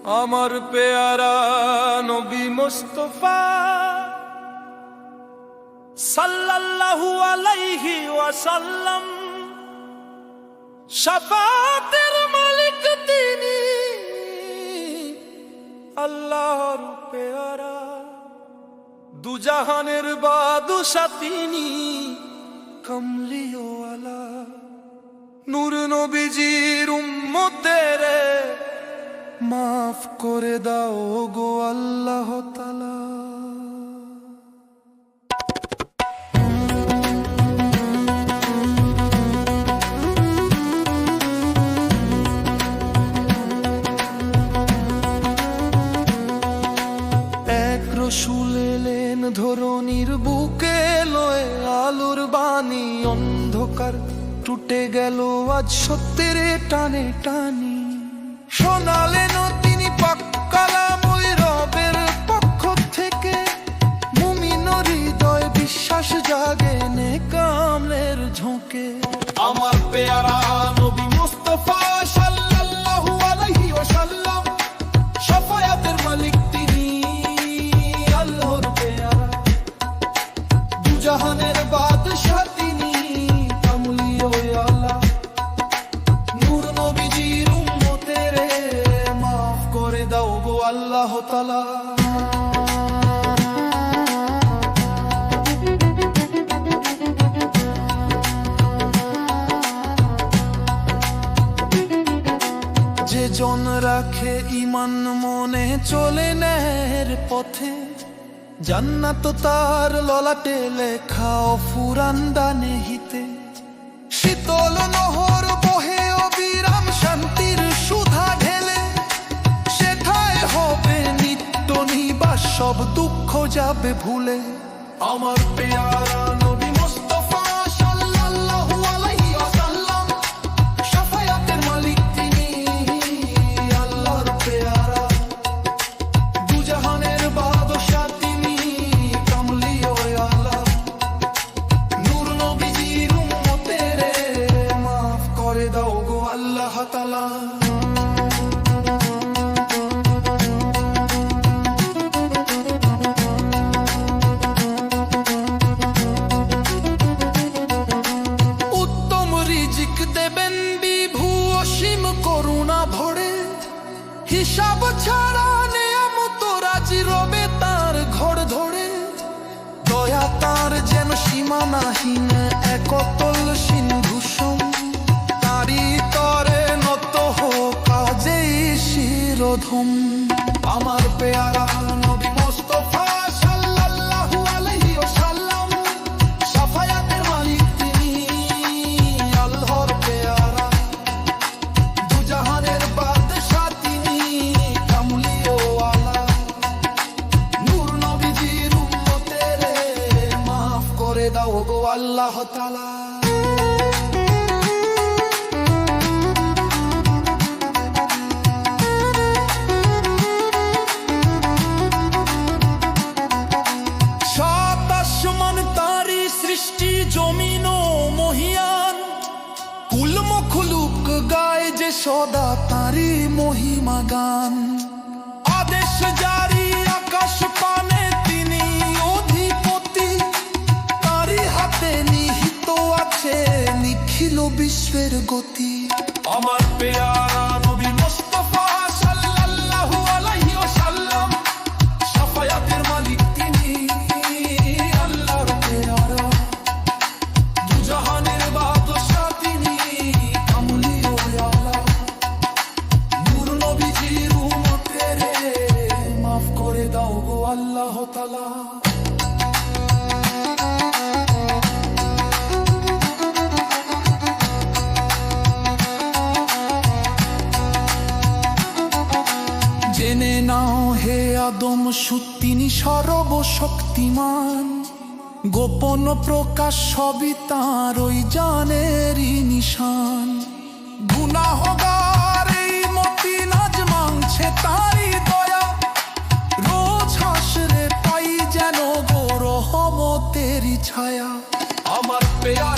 আমার পেয়ারা নবী মুস্তাফা সাল্লাল্লাহু আলাইহি ওয়াসাল্লাম, শাফাতের মালিক তিনি, আল্লাহর পেয়ারা, দুজাহানের বাদশা তিনি, কমলিওয়ালা, নূর নবীজির উম্মতের মাফ করে দাও গো আল্লাহ তাআলা। এক রসূল এলেন ধরণীর বুকে, লয়ে আলোর বাণী, অন্ধকার টুটে গেল আজ সত্যের টানে টানি। শোনালেন তিনি পাক কালাম ওই রবের পক্ষ থেকে, মুমিন হৃদয় বিশ্বাস জাগে নেক আমলের ঝোঁকে। আমার পেয়ারা নবী মুস্তাফা সাল্লাল্লাহু আলাইহি ওয়াসাল্লাম, শাফায়াতের মালিক তিনি, আল্লাহর পেয়ারা, দুজাহানের বাদশা তিনি, কমলিওয়ালা, নূর নবীজির উম্মতের মাফ করে দাও গো আল্লাহ তাআলা। যে জন রাখে ঈমান মনে, চলে ন্যায়ের পথে, জান্নাত তার ললাটে লেখা ফুরান দানে হিতে। শীতল নহর বহে অবিরাম শান্তির সুধা ঢেলে, সেথায় হবে নিত্য নিবাস, সব দুঃখ যাবে ভুলে। আমার পেয়ারা নবী মুস্তাফা সাল্লাল্লাহু আলাইহি ওয়াসাল্লাম, শাফায়াতের মালিক তিনি, আল্লাহর পেয়ারা, দুজাহানের বাদশা তিনি, কমলিওয়ালা, নূর নবীজির উম্মতের মাফ করে দাও গো আল্লাহ তাআলা। দেবেন বিভু অসীম করুণা ভরে, হিসাব ছাড়া নেয়ামত রাজি রবে তার ঘর ধরে। দয়া তার যেন সীমানাহীন, এক অতল সিন্ধু সম, তারি তরে নত হোক কাজেই শিরোধম। আমার পেয়ারা নবী মুস্তাফা সাল্লাল্লাহু আলাইহি ওয়াসাল্লাম, শাফায়াতের মালিক তিনি, আল্লাহর পেয়ারা, দুজাহানের বাদশা তিনি, কমলিওয়ালা, নূর নবীজির উম্মতের মাফ করে দাও গো আল্লাহ তাআলা। সৃষ্টি জমিন মহিয়ান, কুল মখলুক গায় যে সদা তারি মহিমা গান। আদেশ জারি আকাশ পানে তিনি অধিপতি, তারি হাতে নিহিত আছে নিখিল বিশ্বের গতি। আমার পেয়ারা নবী মুস্তাফা সাল্লাল্লাহু আলাইহি ওয়াসাল্লাম, শাফায়াতের মালিক তিনি, আল্লাহর পেয়ারা, দুজাহানের বাদশা তিনি, কমলিওয়ালা, নূর নবীজির উম্মতের মাফ করে দাও গো আল্লাহ তাআলা। জেনে নাও হে আদম সুত, তিনি সর্বশক্তিমান, গোপন প্রকাশ সবই তাঁর ওই জানেরই নিশান। গুনাহগার এই মতি নাজ মাংছে তাঁরই দয়া, রোজ হাসরে পাই যেন গো রহমতেরই ছায়া। আমার পেয়ারা